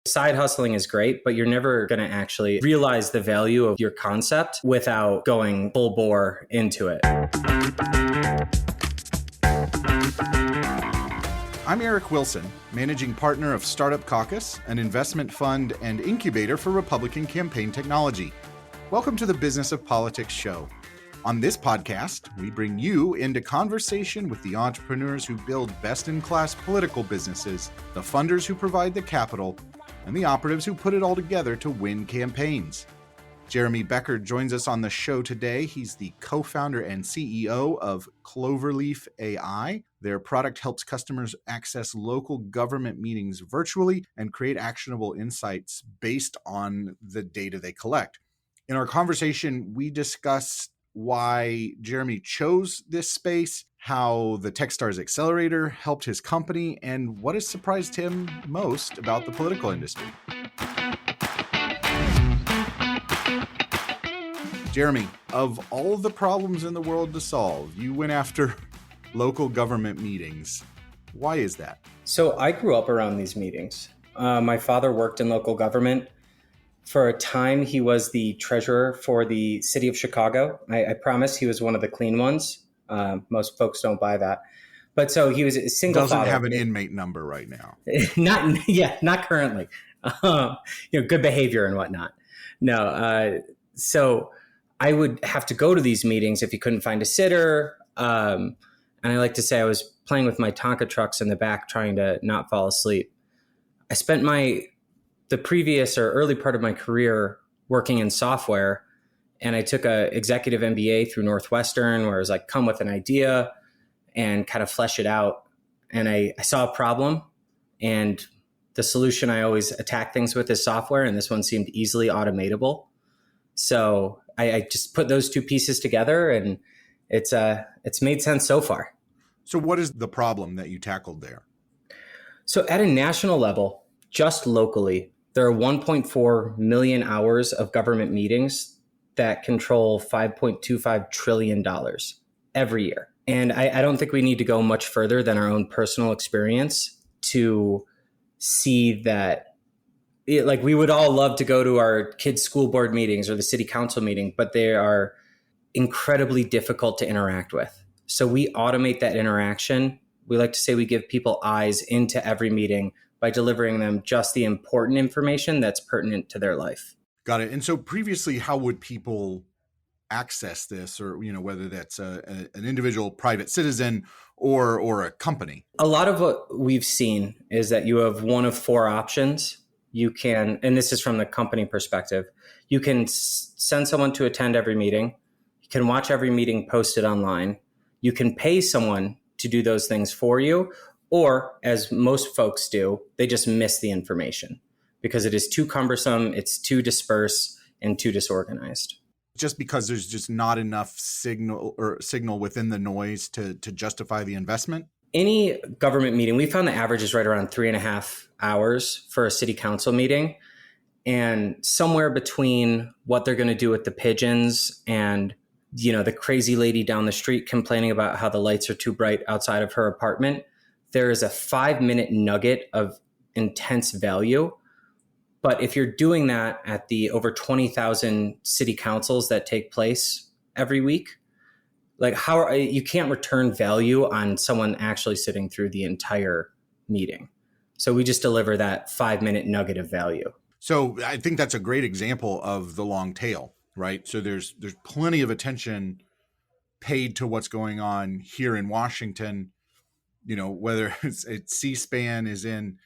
Side hustling is great, but you're never going to actually realize the value of your concept without going full bore into it. I'm Eric Wilson, managing partner of Startup Caucus, an investment fund and incubator for Republican campaign technology. Welcome to the Business of Politics show. On this podcast, we bring you into conversation with the entrepreneurs who build best-in-class political businesses, the funders who provide the capital, and the operatives who put it all together to win campaigns. Jeremy Becker joins us on the show today. He's the co-founder and CEO of Cloverleaf AI. Their product helps customers access local government meetings virtually and create actionable insights based on the data they collect. In our conversation, we discuss why Jeremy chose this space, how the Techstars Accelerator helped his company, and what has surprised him most about the political industry. Jeremy, of all the problems in the world to solve, you went after local government meetings. Why is that? So I grew up around these meetings. My father worked in local government. For a time, he was the treasurer for the city of Chicago. I promise he was one of the clean ones. Most folks don't buy that. But so he was a single Doesn't father. Have an inmate number right now. Not currently. Good behavior and whatnot. No. So I would have to go to these meetings if he couldn't find a sitter. And I like to say I was playing with my Tonka trucks in the back trying to not fall asleep. I spent the previous or early part of my career working in software, and I took a executive MBA through Northwestern where it was like, come with an idea and kind of flesh it out. And I saw a problem, and the solution I always attack things with is software, and this one seemed easily automatable. So I just put those two pieces together, and it's made sense so far. So what is the problem that you tackled there? So at a national level, just locally, there are 1.4 million hours of government meetings that control $5.25 trillion every year. And I don't think we need to go much further than our own personal experience to see that we would all love to go to our kids' school board meetings or the city council meeting, but they are incredibly difficult to interact with. So we automate that interaction. We like to say we give people eyes into every meeting by delivering them just the important information that's pertinent to their life. Got it. And so previously, how would people access this, or whether that's an individual private citizen or a company? A lot of what we've seen is that you have one of four options. You can, and this is from the company perspective, you can send someone to attend every meeting. You can watch every meeting posted online. You can pay someone to do those things for you. Or, as most folks do, they just miss the information because it is too cumbersome, it's too dispersed, and too disorganized. Just because there's just not enough signal within the noise to justify the investment? Any government meeting, we found the average is right around 3.5 hours for a city council meeting. And somewhere between what they're going to do with the pigeons and the crazy lady down the street complaining about how the lights are too bright outside of her apartment, there is a 5-minute nugget of intense value. But if you're doing that at the over 20,000 city councils that take place every week, you can't return value on someone actually sitting through the entire meeting. So we just deliver that 5-minute nugget of value. So I think that's a great example of the long tail, right? So there's plenty of attention paid to what's going on here in Washington. Whether it's C-SPAN is in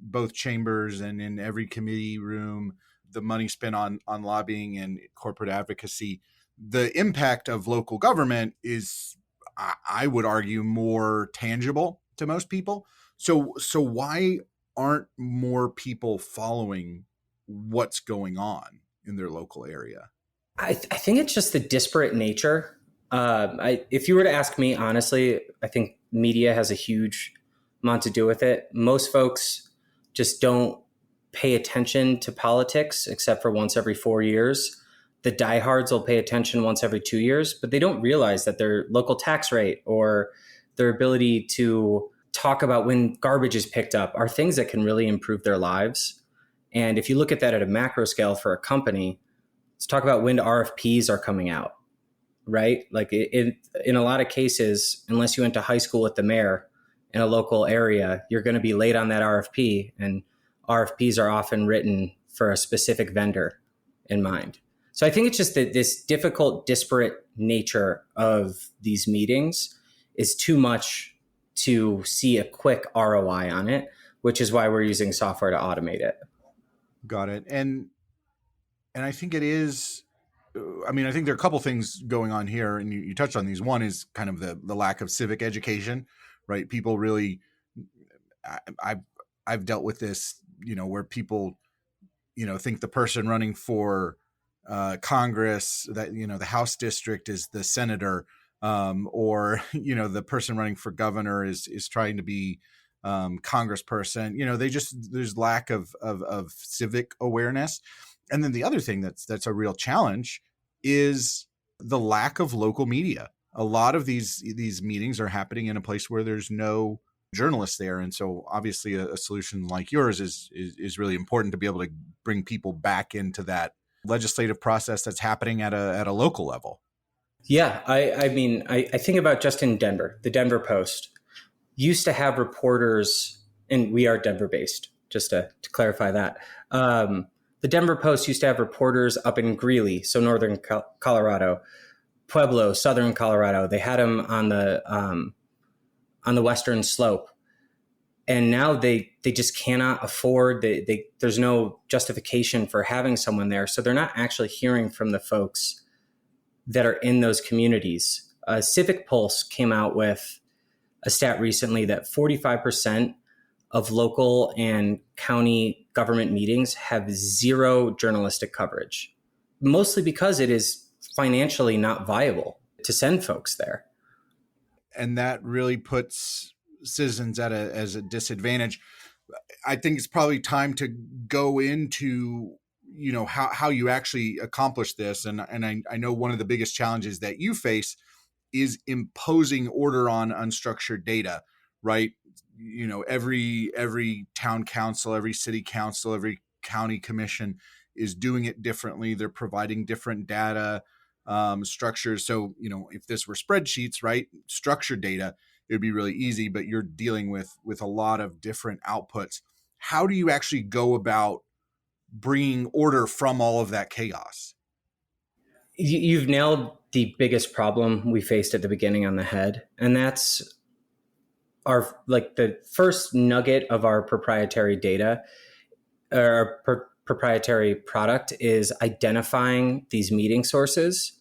both chambers and in every committee room, the money spent on lobbying and corporate advocacy, the impact of local government is, I would argue, more tangible to most people. So why aren't more people following what's going on in their local area? I think it's just the disparate nature. If you were to ask me, honestly, I think media has a huge amount to do with it. Most folks just don't pay attention to politics except for once every 4 years. The diehards will pay attention once every 2 years, but they don't realize that their local tax rate or their ability to talk about when garbage is picked up are things that can really improve their lives. And if you look at that at a macro scale for a company, let's talk about when RFPs are coming out, right? Like in a lot of cases, unless you went to high school with the mayor in a local area, you're going to be late on that RFP. And RFPs are often written for a specific vendor in mind. So I think it's just that this difficult, disparate nature of these meetings is too much to see a quick ROI on it, which is why we're using software to automate it. Got it. And I think it is, I mean, I think there are a couple things going on here, and you touched on these. One is kind of the lack of civic education, right? People really, I've dealt with this, where people, think the person running for Congress, that, the House district is the senator, or, the person running for governor is trying to be congressperson. There's lack of civic awareness. And then the other thing that's a real challenge is the lack of local media. A lot of these meetings are happening in a place where there's no journalists there. And so obviously a solution like yours is really important to be able to bring people back into that legislative process that's happening at a local level. Yeah, I mean, I think about just in Denver, the Denver Post used to have reporters, and we are Denver based, just to clarify that. The Denver Post used to have reporters up in Greeley, so northern Colorado, Pueblo, southern Colorado. They had them on the western slope, and now they just cannot afford. There's no justification for having someone there, so they're not actually hearing from the folks that are in those communities. Civic Pulse came out with a stat recently that 45% of local and county government meetings have zero journalistic coverage, mostly because it is financially not viable to send folks there. And that really puts citizens as a disadvantage. I think it's probably time to go into, how you actually accomplish this. And I know one of the biggest challenges that you face is imposing order on unstructured data, right? Every town council, every city council, every county commission is doing it differently. They're providing different data structures. So, if this were spreadsheets, right, structured data, it would be really easy, but you're dealing with a lot of different outputs. How do you actually go about bringing order from all of that chaos? You've nailed the biggest problem we faced at the beginning on the head. And that's the first nugget of our proprietary data, or proprietary product, is identifying these meeting sources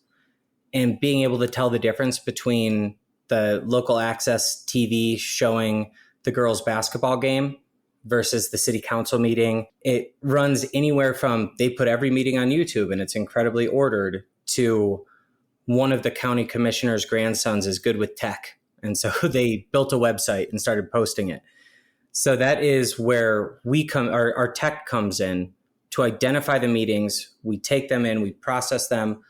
and being able to tell the difference between the local access TV showing the girls' basketball game versus the city council meeting. It runs anywhere from they put every meeting on YouTube and it's incredibly ordered, to one of the county commissioner's grandsons is good with tech. And so they built a website and started posting it. So that is where our tech comes in to identify the meetings. We take them in, we process them,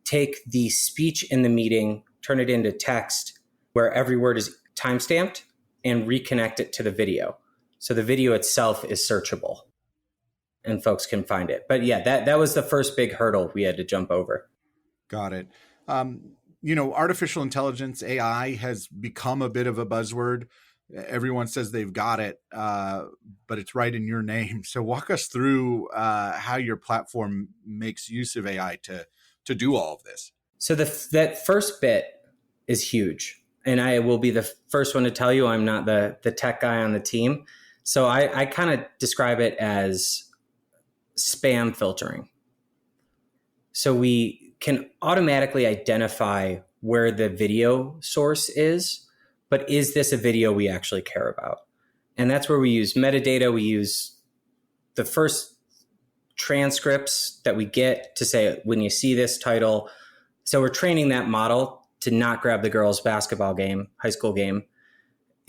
take the speech in the meeting, turn it into text where every word is timestamped, and reconnect it to the video. So the video itself is searchable and folks can find it. But yeah, that was the first big hurdle we had to jump over. Got it. Artificial intelligence, AI, has become a bit of a buzzword. Everyone says they've got it, but it's right in your name. So walk us through how your platform makes use of AI to do all of this. So that first bit is huge. And I will be the first one to tell you I'm not the tech guy on the team. So I kind of describe it as spam filtering. So we can automatically identify where the video source is, but is this a video we actually care about? And that's where we use metadata. We use the first transcripts that we get to say, when you see this title. So we're training that model to not grab the girls' basketball game, high school game,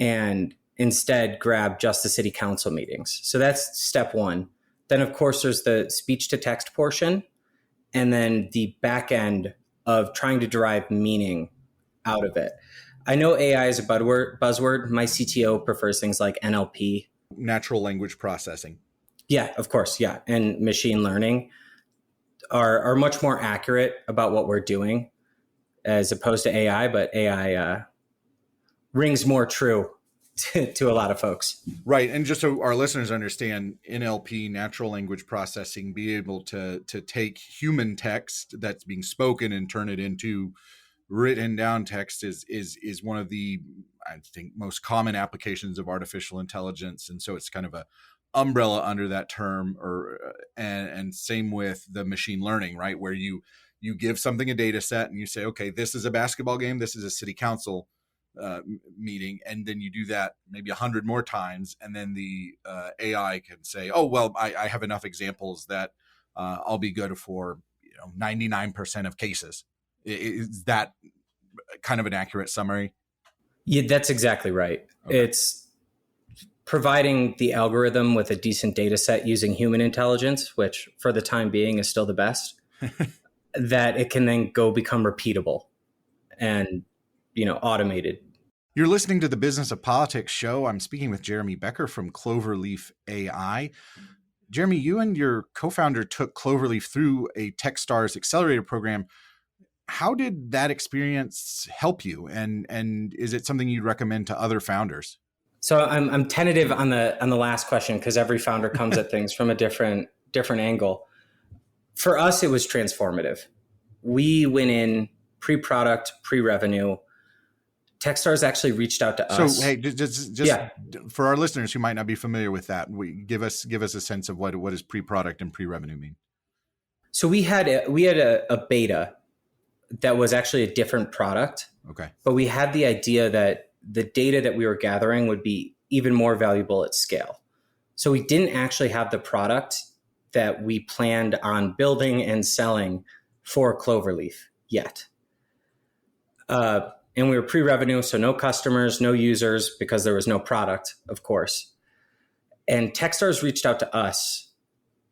and instead grab just the city council meetings. So that's step one. Then, of course, there's the speech to text portion, and then the back end of trying to derive meaning out of it. I know AI is a buzzword. My CTO prefers things like NLP. Natural language processing. Yeah, of course. Yeah. And machine learning are much more accurate about what we're doing as opposed to AI, but AI rings more true to a lot of folks. Right. And just so our listeners understand, NLP, natural language processing, be able to take human text that's being spoken and turn it into written down text is one of the, I think, most common applications of artificial intelligence. And so it's kind of a umbrella under that term, and same with the machine learning, right? Where you give something a data set and you say, okay, this is a basketball game, this is a city council meeting, and then you do that maybe 100 more times, and then the AI can say, oh, well, I have enough examples that I'll be good for 99% of cases. Is that kind of an accurate summary? Yeah, that's exactly right. Okay. It's providing the algorithm with a decent data set using human intelligence, which for the time being is still the best, that it can then go become repeatable and automated. You're listening to the Business of Politics show. I'm speaking with Jeremy Becker from Cloverleaf AI. Jeremy, you and your co-founder took Cloverleaf through a Techstars accelerator program. How did that experience help you? And is it something you'd recommend to other founders? So I'm tentative on the last question because every founder comes at things from a different angle. For us, it was transformative. We went in pre-product, pre-revenue. Techstars actually reached out to us. So, hey, just for our listeners who might not be familiar with that, give us a sense of what does pre-product and pre-revenue mean. So we had a beta that was actually a different product. Okay. But we had the idea that the data that we were gathering would be even more valuable at scale. So we didn't actually have the product that we planned on building and selling for Cloverleaf yet. And we were pre-revenue, so no customers, no users, because there was no product, of course. And Techstars reached out to us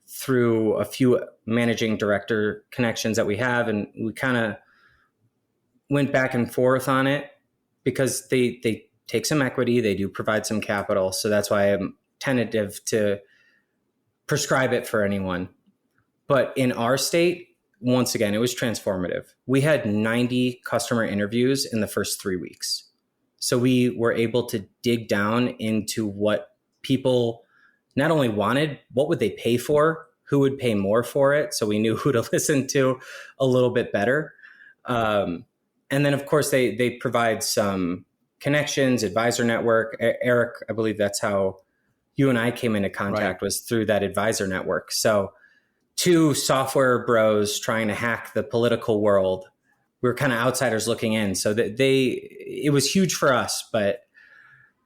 through a few managing director connections that we have, and we kind of went back and forth on it because they take some equity, they do provide some capital, so that's why I'm tentative to prescribe it for anyone. But in our state, once again, it was transformative. We had 90 customer interviews in the first 3 weeks. So we were able to dig down into what people not only wanted, what would they pay for, who would pay more for it. So we knew who to listen to a little bit better. And then, of course, they provide some connections, advisor network. Eric, I believe that's how you and I came into contact, right, was through that advisor network. So two software bros trying to hack the political world. We were kind of outsiders looking in. So it was huge for us. But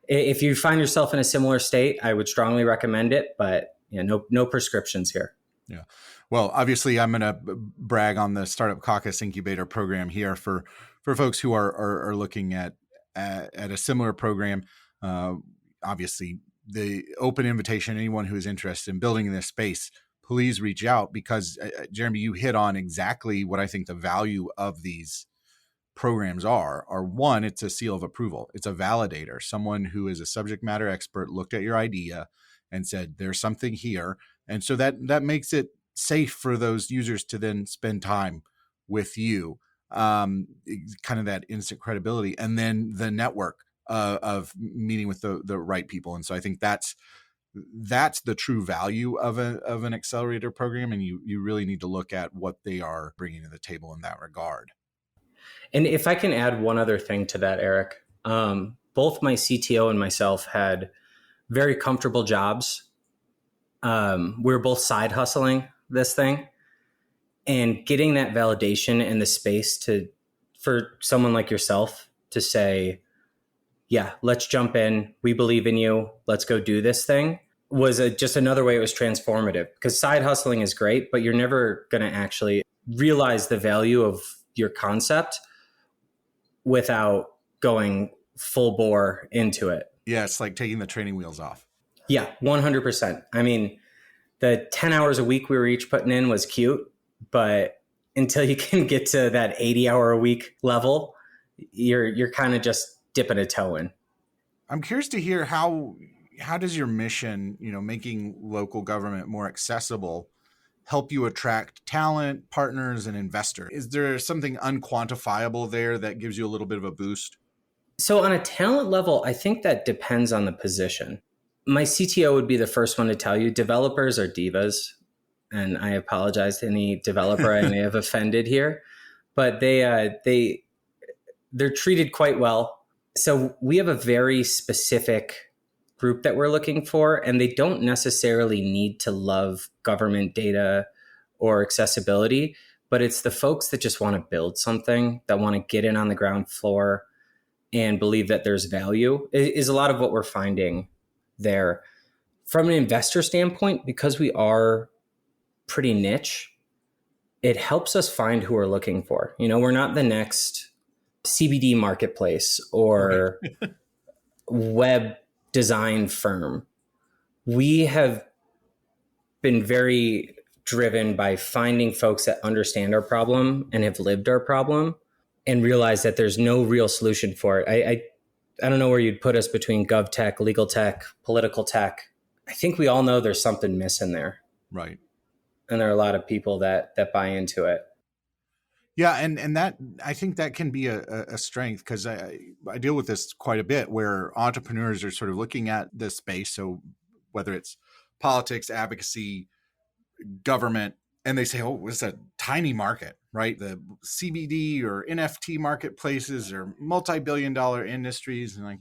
if you find yourself in a similar state, I would strongly recommend it. But no prescriptions here. Yeah. Well, obviously, I'm going to brag on the Startup Caucus incubator program here for folks who are looking at a similar program. Obviously, the open invitation, anyone who is interested in building in this space, please reach out, because Jeremy, you hit on exactly what I think the value of these programs are. One, it's a seal of approval. It's a validator, someone who is a subject matter expert looked at your idea and said, there's something here. And so that makes it safe for those users to then spend time with you, kind of that instant credibility, and then the network of meeting with the right people. And so I think that's the true value of an accelerator program. And you really need to look at what they are bringing to the table in that regard. And if I can add one other thing to that, Eric, both my CTO and myself had very comfortable jobs. We were both side hustling this thing, and getting that validation in the space for someone like yourself to say, yeah, let's jump in. We believe in you. Let's go do this thing, was just another way it was transformative. Because side hustling is great, but you're never going to actually realize the value of your concept without going full bore into it. Yeah, it's like taking the training wheels off. Yeah, 100%. I mean, the 10 hours a week we were each putting in was cute, but until you can get to that 80-hour a week level, you're kind of just dipping a toe in. I'm curious to hear how how does your mission, making local government more accessible, help you attract talent, partners, and investors? Is there something unquantifiable there that gives you a little bit of a boost? So on a talent level, I think that depends on the position. My CTO would be the first one to tell you developers are divas. And I apologize to any developer I may have offended here, but they're treated quite well. So we have a very specific group that we're looking for, and they don't necessarily need to love government data or accessibility, but it's the folks that just want to build something, that want to get in on the ground floor and believe that there's value, is a lot of what we're finding there. From an investor standpoint, because we are pretty niche, it helps us find who we're looking for. We're not the next CBD marketplace or web design firm. We have been very driven by finding folks that understand our problem and have lived our problem and realize that there's no real solution for it. I don't know where you'd put us between gov tech, legal tech, political tech. I think we all know there's something missing there. Right. And there are a lot of people that buy into it. Yeah, and that, I think that can be a strength, because I deal with this quite a bit, where entrepreneurs are sort of looking at this space. So whether it's politics, advocacy, government, and they say, oh, it's a tiny market, right? The CBD or NFT marketplaces are multi-billion-dollar industries, and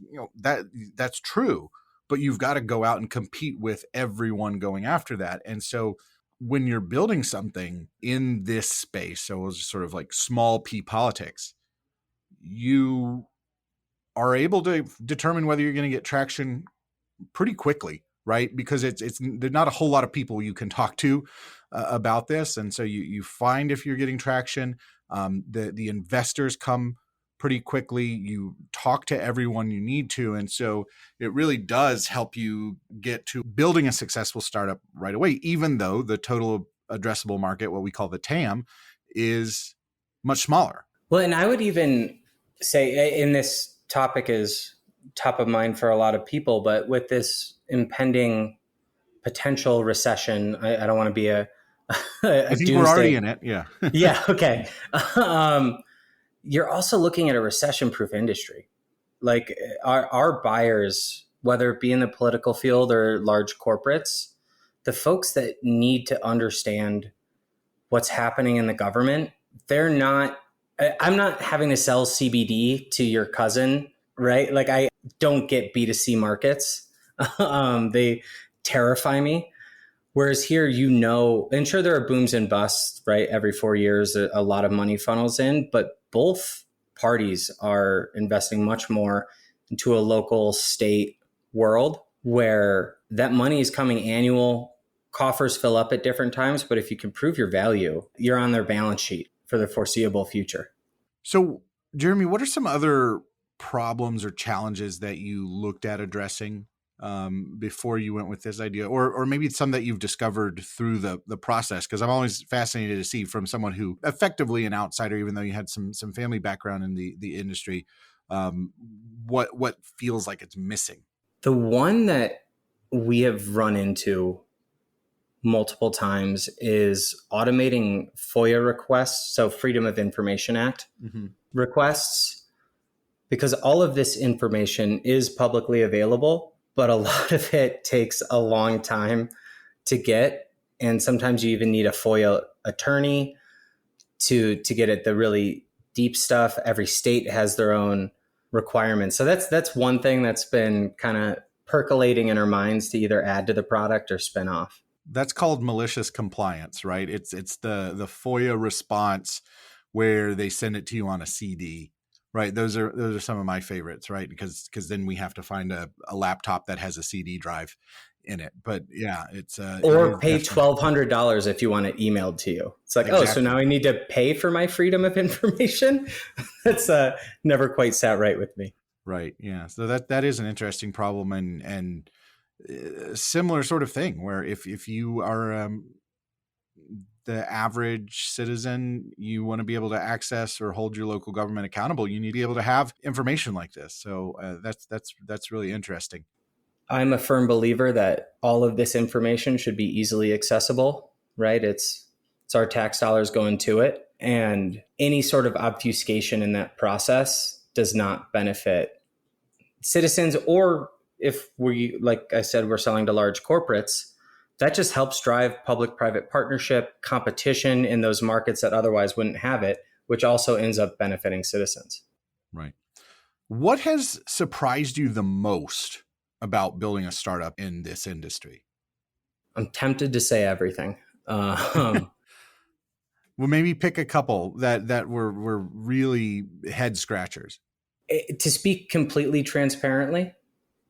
that's true, but you've got to go out and compete with everyone going after that. And so when you're building something in this space, so it's sort of like small p politics, you are able to determine whether you're going to get traction pretty quickly, right? Because there's not a whole lot of people you can talk to about this, and so you find if you're getting traction. The investors come pretty quickly. You talk to everyone you need to, and so it really does help you get to building a successful startup right away, even though the total addressable market, what we call the TAM, is much smaller. Well, and I would even say, in this topic is top of mind for a lot of people, but with this impending potential recession, I don't want to be a I think we're already in it. Yeah. Yeah. Okay. You're also looking at a recession-proof industry. Like our buyers, whether it be in the political field or large corporates, the folks that need to understand what's happening in the government, I'm not having to sell CBD to your cousin, right? Like, I don't get B2C markets. They terrify me. Whereas here, and sure, there are booms and busts, right? Every 4 years, a lot of money funnels in, but both parties are investing much more into a local state world where that money is coming annual. Coffers fill up at different times, but if you can prove your value, you're on their balance sheet for the foreseeable future. So, Jeremy, what are some other problems or challenges that you looked at addressing before you went with this idea, or maybe some that you've discovered through the process? Because I'm always fascinated to see, from someone who effectively an outsider, even though you had some family background in the industry, what feels like it's missing. The one that we have run into multiple times is automating FOIA requests, so Freedom of Information Act requests, because all of this information is publicly available, but a lot of it takes a long time to get. And sometimes you even need a FOIA attorney to get at the really deep stuff. Every state has their own requirements. So that's one thing that's been kind of percolating in our minds to either add to the product or spin off. That's called malicious compliance, right? It's the FOIA response where they send it to you on a CD, right? Those are some of my favorites, right? Because then we have to find a laptop that has a CD drive in it. But yeah, it's or pay $1,200 if you want it emailed to you. It's like, exactly. Oh, so now I need to pay for my freedom of information? That's never quite sat right with me. Right. Yeah. So that is an interesting problem, and similar sort of thing where if you are the average citizen, you want to be able to access or hold your local government accountable, you need to be able to have information like this. So that's really interesting. I'm a firm believer that all of this information should be easily accessible, right? It's our tax dollars going to it. And any sort of obfuscation in that process does not benefit citizens, or if we, like I said, we're selling to large corporates, that just helps drive public-private partnership, competition in those markets that otherwise wouldn't have it, which also ends up benefiting citizens. Right. What has surprised you the most about building a startup in this industry? I'm tempted to say everything. Well, maybe pick a couple that were really head scratchers. To speak completely transparently,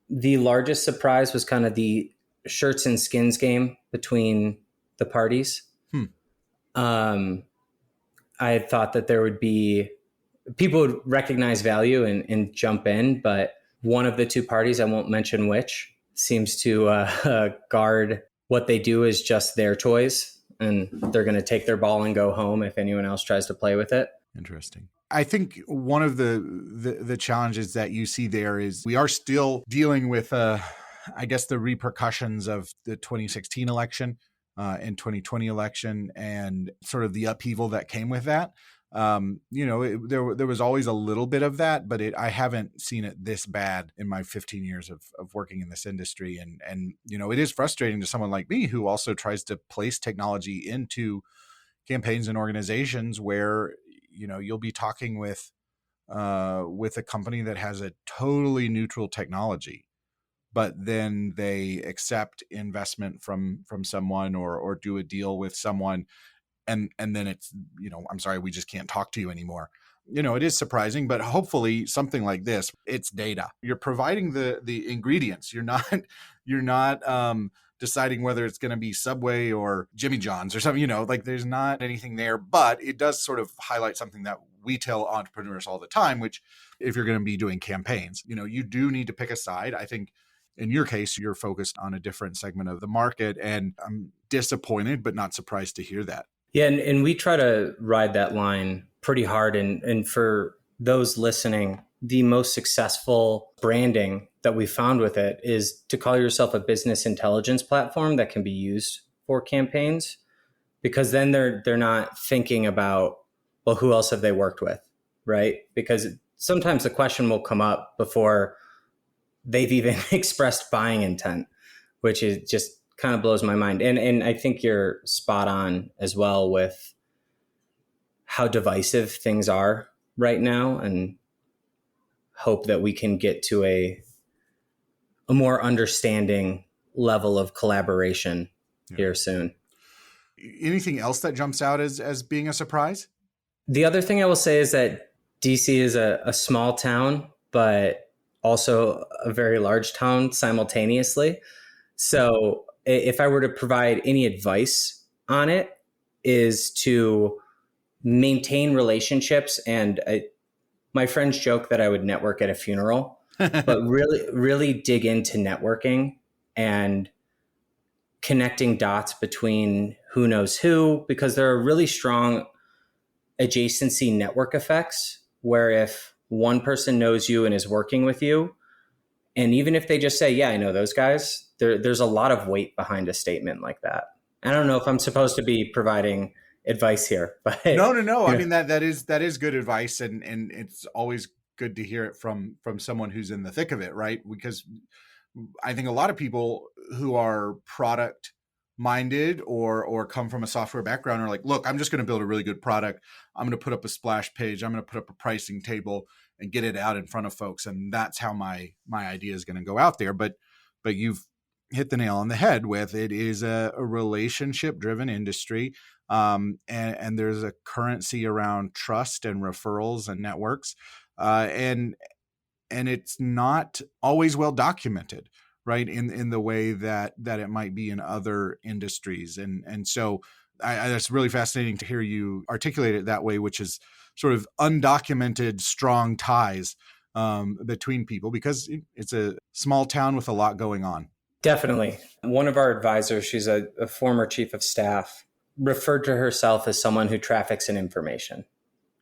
the largest surprise was kind of the shirts and skins game between the parties. Um, I had thought that there would be people would recognize value and jump in, but one of the two parties, I won't mention which, seems to guard what they do is just their toys, and they're going to take their ball and go home if anyone else tries to play with it. Interesting. I think one of the challenges that you see there is we are still dealing with, I guess, the repercussions of the 2016 election and 2020 election and sort of the upheaval that came with that. There was always a little bit of that, but I haven't seen it this bad in my 15 years of working in this industry. And it is frustrating to someone like me who also tries to place technology into campaigns and organizations where you'll be talking with a company that has a totally neutral technology, but then they accept investment from someone or do a deal with someone, and then it's I'm sorry, we just can't talk to you anymore. It is surprising, but hopefully something like this, it's data. You're providing the ingredients. You're not deciding whether it's going to be Subway or Jimmy John's or something, like there's not anything there, but it does sort of highlight something that we tell entrepreneurs all the time, which if you're going to be doing campaigns, you do need to pick a side. I think in your case, you're focused on a different segment of the market, and I'm disappointed, but not surprised to hear that. Yeah, and we try to ride that line pretty hard. And for those listening, the most successful branding that we found with it is to call yourself a business intelligence platform that can be used for campaigns, because then they're not thinking about, well, who else have they worked with, right? Because sometimes the question will come up before they've even expressed buying intent, which is just kind of blows my mind. And I think you're spot on as well with how divisive things are right now, and hope that we can get to a more understanding level of collaboration here soon. Anything else that jumps out as being a surprise? The other thing I will say is that DC is a small town, but also a very large town simultaneously. So if I were to provide any advice on it, is to maintain relationships. And my friends joke that I would network at a funeral, but really dig into networking and connecting dots between who knows who, because there are really strong adjacency network effects where if one person knows you and is working with you, and even if they just say, yeah, I know those guys, there's a lot of weight behind a statement like that. I don't know if I'm supposed to be providing advice here, but no. I mean, that is good advice. And it's always good to hear it from someone who's in the thick of it, right? Because I think a lot of people who are product minded or come from a software background are like, look, I'm just going to build a really good product. I'm going to put up a splash page. I'm going to put up a pricing table and get it out in front of folks. And that's how my idea is going to go out there. But you've hit the nail on the head with it is a relationship driven industry. And there's a currency around trust and referrals and networks. And it's not always well documented, right? In the way that it might be in other industries. And so that's really fascinating to hear you articulate it that way, which is sort of undocumented, strong ties between people, because it's a small town with a lot going on. Definitely. One of our advisors, she's a former chief of staff, referred to herself as someone who traffics in information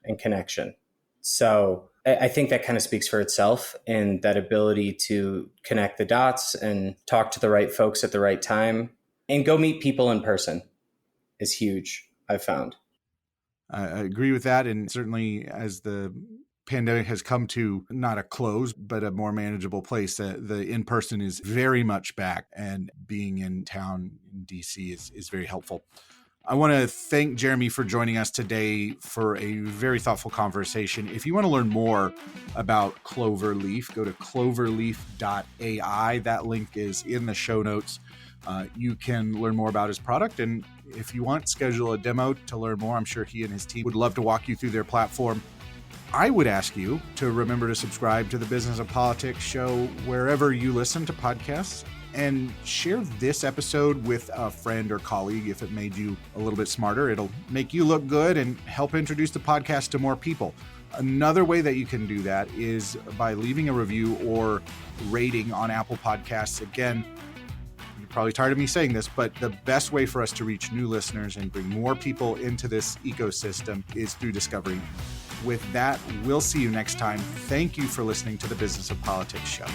and connection. So I think that kind of speaks for itself, and that ability to connect the dots and talk to the right folks at the right time and go meet people in person is huge, I've found. I agree with that. And certainly as the pandemic has come to not a close, but a more manageable place, the in-person is very much back, and being in town in DC is very helpful. I want to thank Jeremy for joining us today for a very thoughtful conversation. If you want to learn more about Cloverleaf, go to cloverleaf.ai. That link is in the show notes. You can learn more about his product, and if you want, schedule a demo to learn more. I'm sure he and his team would love to walk you through their platform. I would ask you to remember to subscribe to the Business of Politics show wherever you listen to podcasts, and share this episode with a friend or colleague if it made you a little bit smarter. It'll make you look good and help introduce the podcast to more people. Another way that you can do that is by leaving a review or rating on Apple Podcasts. Again, you're probably tired of me saying this, but the best way for us to reach new listeners and bring more people into this ecosystem is through discovery. With that, we'll see you next time. Thank you for listening to the Business of Politics show.